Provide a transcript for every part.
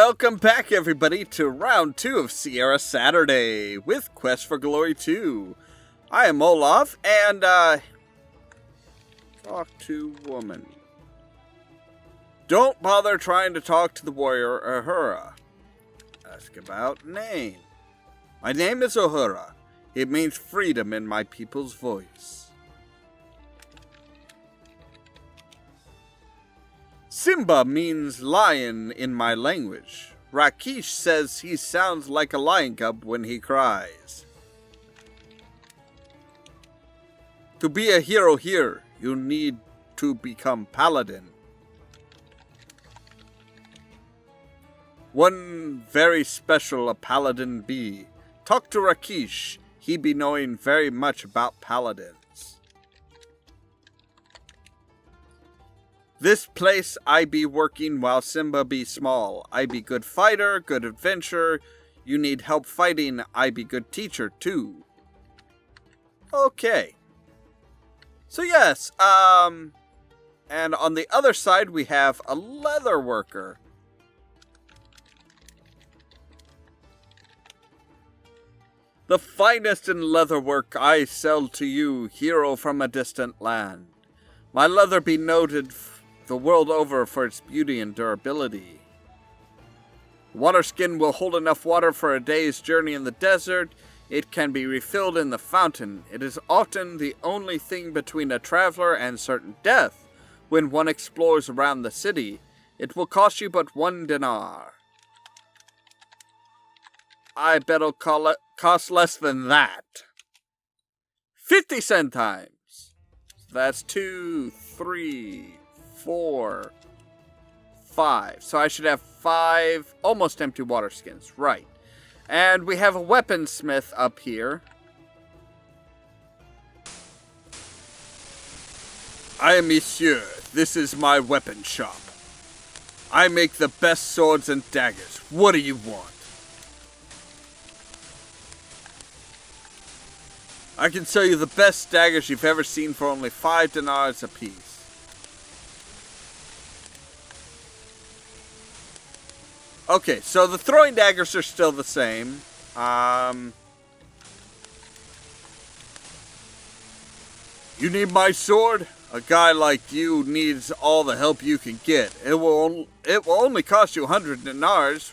Welcome back, everybody, to round 2 of Sierra Saturday with Quest for Glory 2. I am Ollamh, and, talk to woman. Don't bother trying to talk to the warrior Uhura. Ask about name. My name is Uhura. It means freedom in my people's voice. Simba means lion in my language. Rakesh says he sounds like a lion cub when he cries. To be a hero here, you need to become paladin. One very special a paladin be. Talk to Rakesh. He be knowing very much about paladins. This place I be working while Simba be small. I be good fighter, good adventurer. You need help fighting, I be good teacher too. Okay. So yes, and on the other side we have a leather worker. The finest in leather work I sell to you, hero from a distant land. My leather be noted the world over for its beauty and durability. Water skin will hold enough water for a day's journey in the desert. It can be refilled in the fountain. It is often the only thing between a traveler and certain death when one explores around the city. It will cost you but 1 dinar. I bet it'll cost less than that. 50 centimes. So that's 2, 3, 4, 5. So I should have 5 almost empty water skins. Right. And we have a weaponsmith up here. I am Monsieur. This is my weapon shop. I make the best swords and daggers. What do you want? I can sell you the best daggers you've ever seen for only 5 dinars apiece. Okay, so the throwing daggers are still the same. You need my sword? A guy like you needs all the help you can get. It will only cost you 100 dinars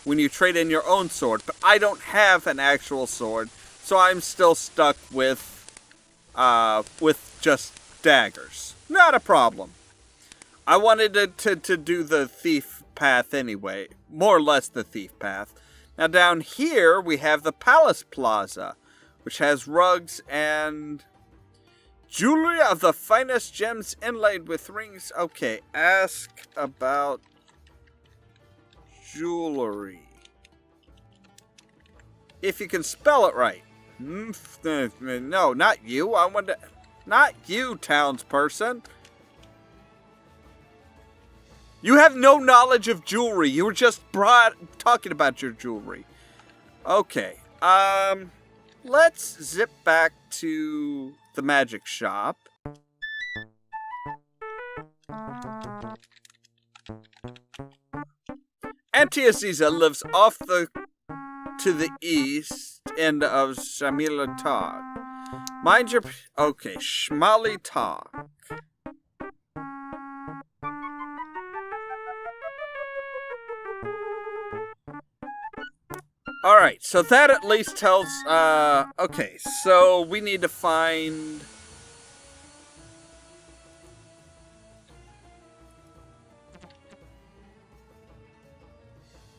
when you trade in your own sword. But I don't have an actual sword, so I'm still stuck with just daggers. Not a problem. I wanted to do the thief path anyway. More or less the thief path. Now down here we have the Palace Plaza, which has rugs and jewelry of the finest gems inlaid with rings. Okay, ask about jewelry. If you can spell it right. No, not you. I want to... Not you, townsperson. You have no knowledge of jewelry. You were just talking about your jewelry. Okay. Let's zip back to the magic shop. Auntie Aziza lives off to the east end of Shamila Talk. Mind your... Okay, Shmali Talk. Alright, so that at least tells, okay, so we need to find...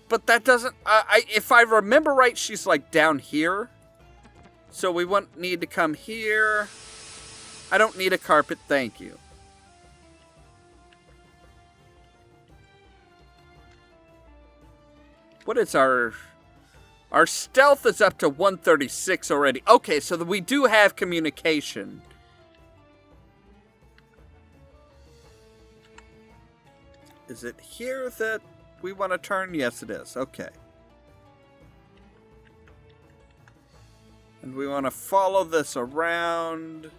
But that doesn't, if I remember right, she's like down here. So we won't need to come here. I don't need a carpet, thank you. What is our... Our stealth is up to 136 already. Okay, so we do have communication. Is it here that we want to turn? Yes, it is. Okay. And we want to follow this around.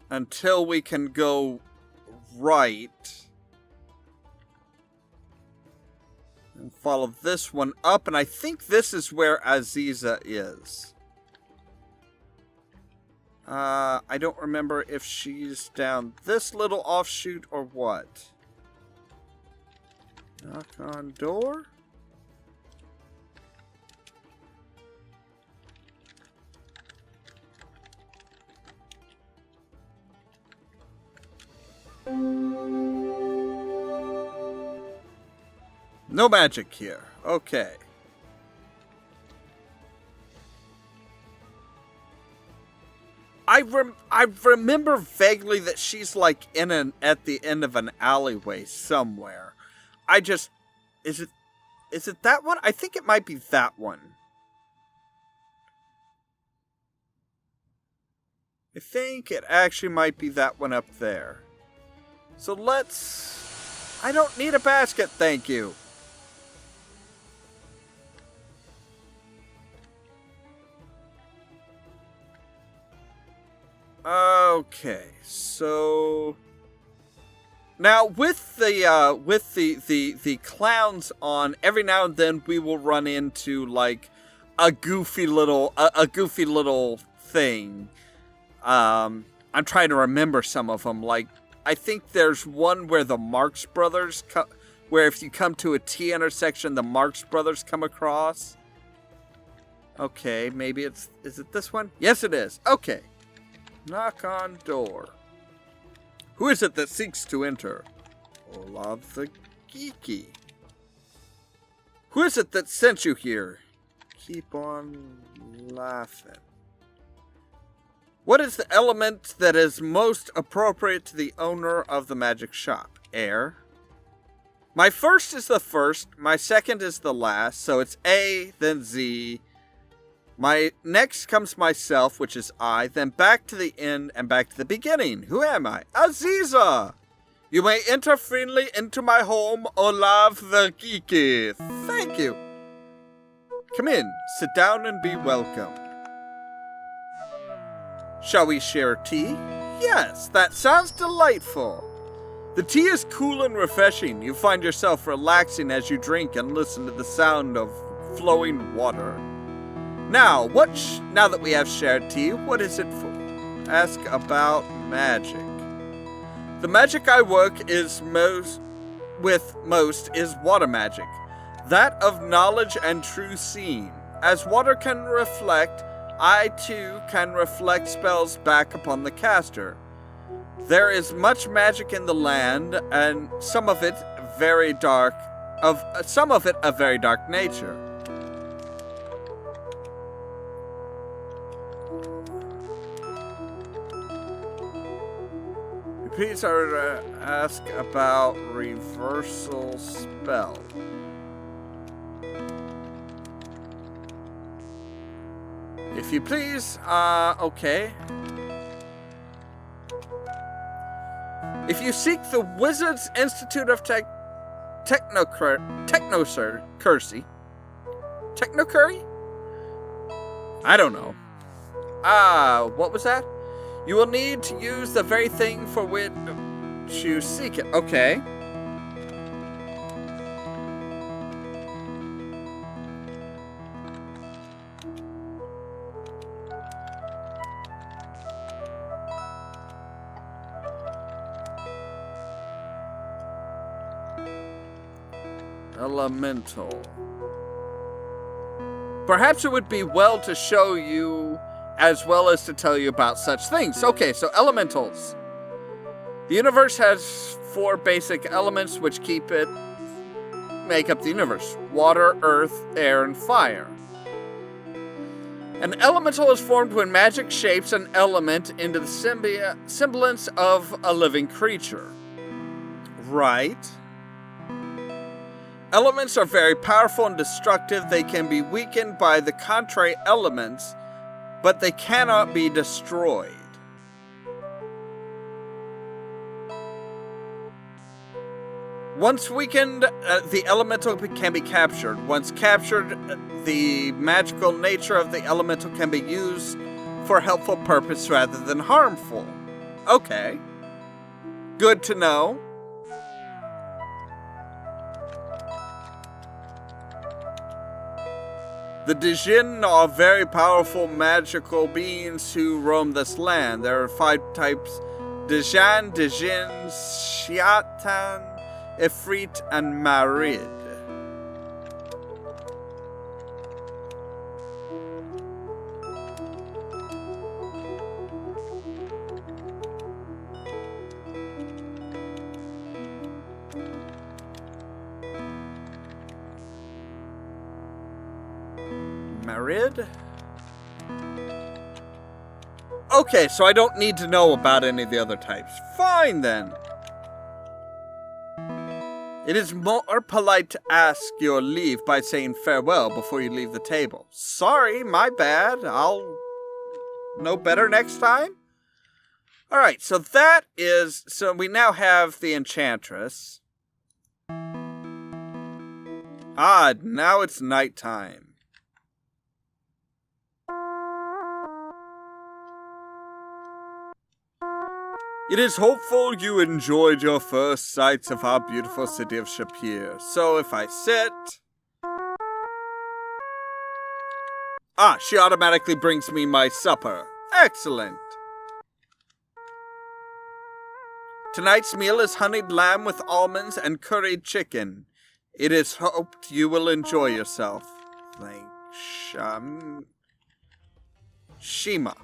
until we can go right. And follow this one up, and I think this is where Aziza is. I don't remember if she's down this little offshoot or what. Knock on door. No magic here. Okay. I remember vaguely that she's like at the end of an alleyway somewhere. Is it that one? I think it might be that one. I think it actually might be that one up there. So I don't need a basket, thank you. Okay, so now with the clowns on, every now and then we will run into like a goofy little thing. I'm trying to remember some of them. Like I think there's one where the Marx Brothers where if you come to a T intersection, the Marx Brothers come across. Okay, maybe is it this one? Yes, it is. Okay. Knock on door. Who is it that seeks to enter? Ollamh the Geeky. Who is it that sent you here? Keep on laughing. What is the element that is most appropriate to the owner of the magic shop? Air. My first is the first, my second is the last, so it's A, then Z. My next comes myself, which is I, then back to the end and back to the beginning. Who am I? Aziza! You may enter freely into my home, Ollamh the Geeky. Thank you. Come in, sit down and be welcome. Shall we share tea? Yes, that sounds delightful. The tea is cool and refreshing. You find yourself relaxing as you drink and listen to the sound of flowing water. Now, now that we have shared tea, what is it for? Ask about magic. The magic I work is most is water magic, that of knowledge and true seeing. As water can reflect, I too can reflect spells back upon the caster. There is much magic in the land, and some of it a very dark nature. Please ask about reversal spell. If you please, okay. If you seek the Wizards Institute of Technocurcy? I don't know. What was that? You will need to use the very thing for which you seek it. Okay. Elemental. Perhaps it would be well to show you as well as to tell you about such things. Okay, so elementals. The universe has 4 basic elements which make up the universe. Water, earth, air, and fire. An elemental is formed when magic shapes an element into the semblance of a living creature. Right. Elements are very powerful and destructive. They can be weakened by the contrary elements, but they cannot be destroyed. Once weakened, the elemental can be captured. Once captured, the magical nature of the elemental can be used for helpful purpose rather than harmful. Okay. Good to know. The Djinn are very powerful magical beings who roam this land. There are 5 types: Djinn, Shaitan, Ifrit, and Marid. Marid? Okay, so I don't need to know about any of the other types. Fine, then. It is more polite to ask your leave by saying farewell before you leave the table. Sorry, my bad. I'll know better next time. Alright, so so we now have the Enchantress. Ah, now it's nighttime. It is hopeful you enjoyed your first sights of our beautiful city of Shapir. So if I sit... Ah, she automatically brings me my supper. Excellent. Tonight's meal is honeyed lamb with almonds and curried chicken. It is hoped you will enjoy yourself. Thanks, Shima.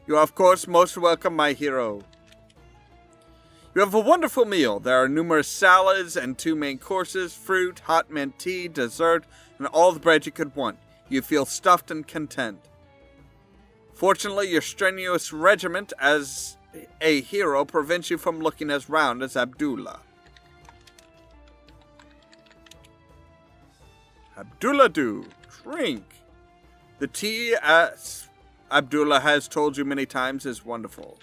You are of course most welcome, my hero. You have a wonderful meal. There are numerous salads and 2 main courses, fruit, hot mint tea, dessert, and all the bread you could want. You feel stuffed and content. Fortunately, your strenuous regiment as a hero prevents you from looking as round as Abdullah. Abdullah do. Drink. The tea, as Abdullah has told you many times, is wonderful.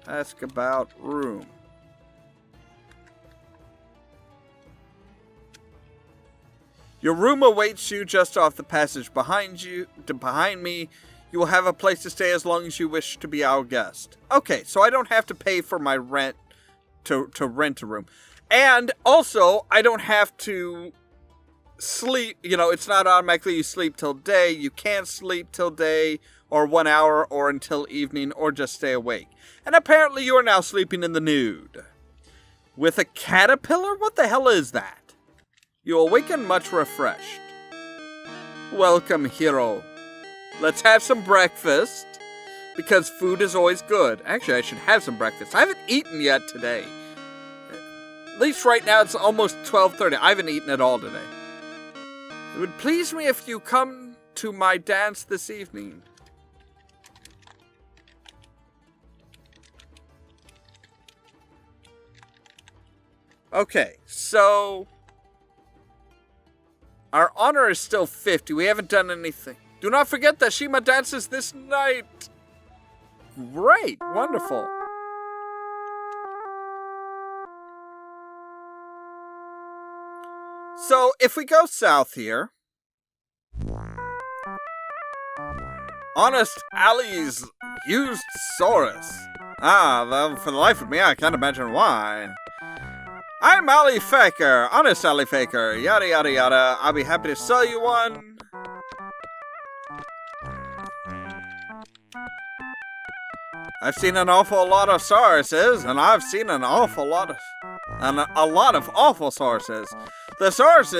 Ask about room. Your room awaits you just off the passage behind me. You will have a place to stay as long as you wish to be our guest. Okay, so I don't have to pay for my rent to rent a room. And also, I don't have to sleep. You know, it's not automatically you sleep till day. You can't sleep till day, or 1 hour, or until evening, or just stay awake. And apparently you are now sleeping in the nude. With a caterpillar? What the hell is that? You awaken much refreshed. Welcome, hero. Let's have some breakfast, because food is always good. Actually, I should have some breakfast. I haven't eaten yet today. At least right now it's almost 12:30. I haven't eaten at all today. It would please me if you come to my dance this evening. Okay, so our honor is still 50. We haven't done anything. Do not forget that Shima dances this night. Great, wonderful. So if we go south here, Honest Ali's used Saurus. For the life of me, I can't imagine why. I'm Ali Faker, Honest Ali Faker, yada yada yada. I'll be happy to sell you one. I've seen an awful lot of Sauruses, and I've seen a lot of awful Sauruses. The Saurus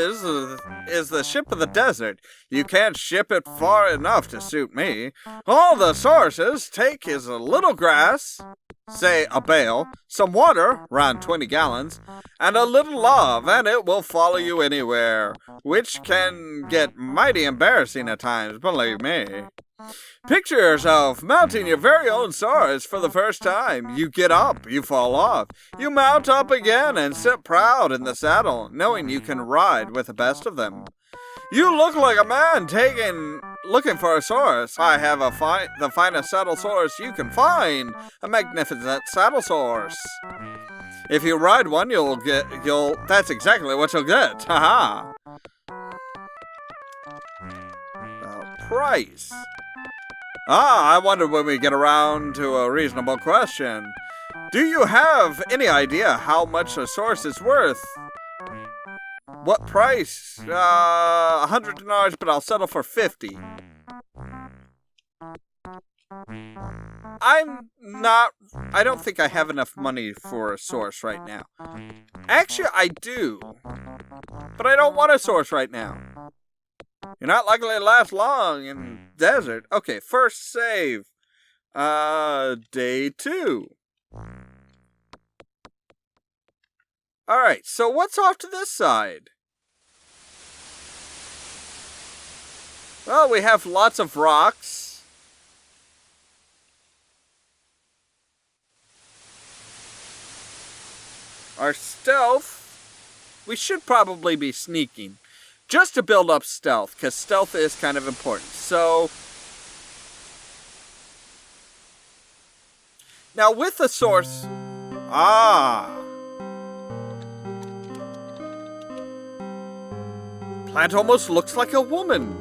is the ship of the desert. You can't ship it far enough to suit me. All the Sauruses take is a little grass, say a bale, some water, around 20 gallons, and a little love, and it will follow you anywhere, which can get mighty embarrassing at times, believe me. Picture yourself mounting your very own Saurus for the first time. You get up, you fall off, you mount up again and sit proud in the saddle, knowing you can ride with the best of them. You look like a man looking for a Saurus. I have the finest saddle Saurus you can find, a magnificent saddle Saurus. If you ride one, that's exactly what you'll get. Haha. Price. Ah, I wonder when we get around to a reasonable question. Do you have any idea how much a Saurus is worth? What price? 100 dinars, but I'll settle for 50. I don't think I have enough money for a Saurus right now. Actually, I do. But I don't want a Saurus right now. You're not likely to last long in desert. Okay, first save. Day 2. Alright, so what's off to this side? Well, we have lots of rocks. Our stealth, we should probably be sneaking. Just to build up stealth, because stealth is kind of important. So, now with the source, plant almost looks like a woman.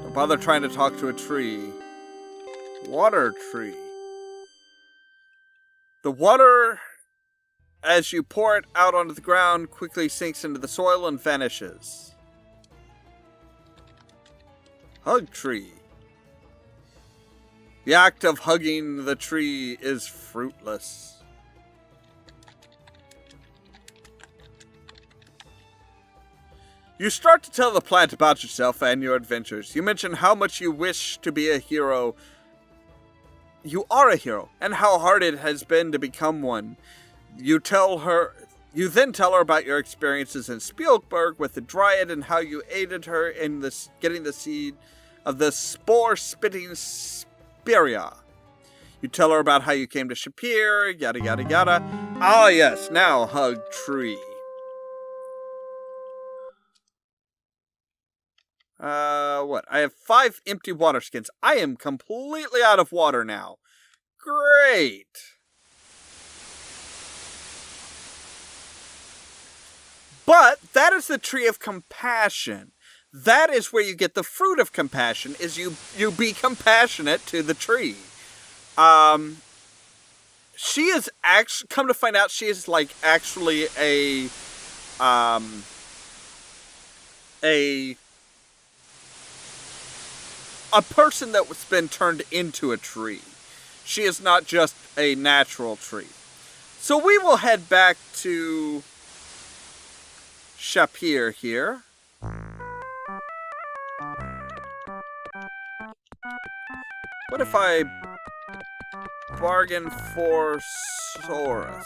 Don't bother trying to talk to a tree. Water tree. The water, as you pour it out onto the ground, quickly sinks into the soil and vanishes. Hug tree. The act of hugging the tree is fruitless. You start to tell the plant about yourself and your adventures. You mention how much you wish to be a hero. You are a hero, and how hard it has been to become one. You then tell her about your experiences in Spielberg with the Dryad and how you aided her in getting the seed of the spore-spitting Spiria. You tell her about how you came to Shapir, yada yada yada. Ah yes, now hug tree. What? I have 5 empty water skins. I am completely out of water now. Great. But that is the tree of compassion. That is where you get the fruit of compassion, is you be compassionate to the tree. She is actually, come to find out, she is like actually a person that was been turned into a tree. She is not just a natural tree. So we will head back to Shapir here. What if I bargain for Saurus?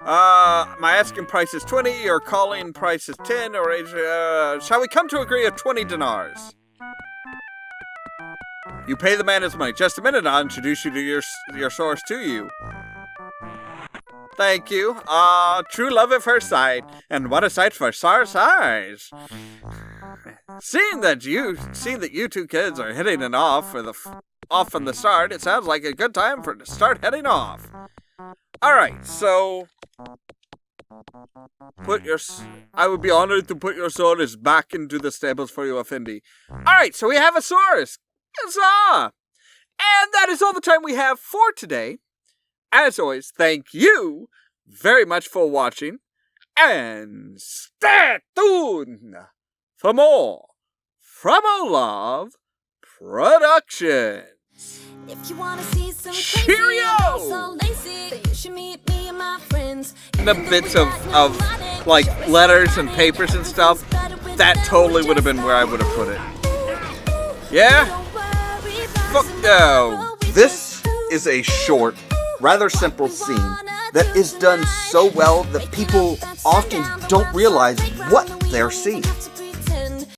My asking price is 20, your calling price is 10, or shall we come to agree of 20 dinars? You pay the man his money. Just a minute, I'll introduce you to your Saurus to you. Thank you. True love at first sight, and what a sight for Saurus eyes. Seeing that you two kids are hitting it off from the start, it sounds like a good time to start heading off. Alright, so I would be honored to put your Saurus back into the stables for you, Effendi. Alright, so we have a Saurus. Huzzah! And that is all the time we have for today. As always, thank you very much for watching. And stay tuned for more from Ollamh Productions. If you want to see some Cheerio! so lazy, then you should meet me and my friends. The bits of like letters and papers and stuff, that totally would have been where I would have put it. Yeah? Fuck no. This is a short, rather simple scene that is done so well that people often don't realize what they're seeing.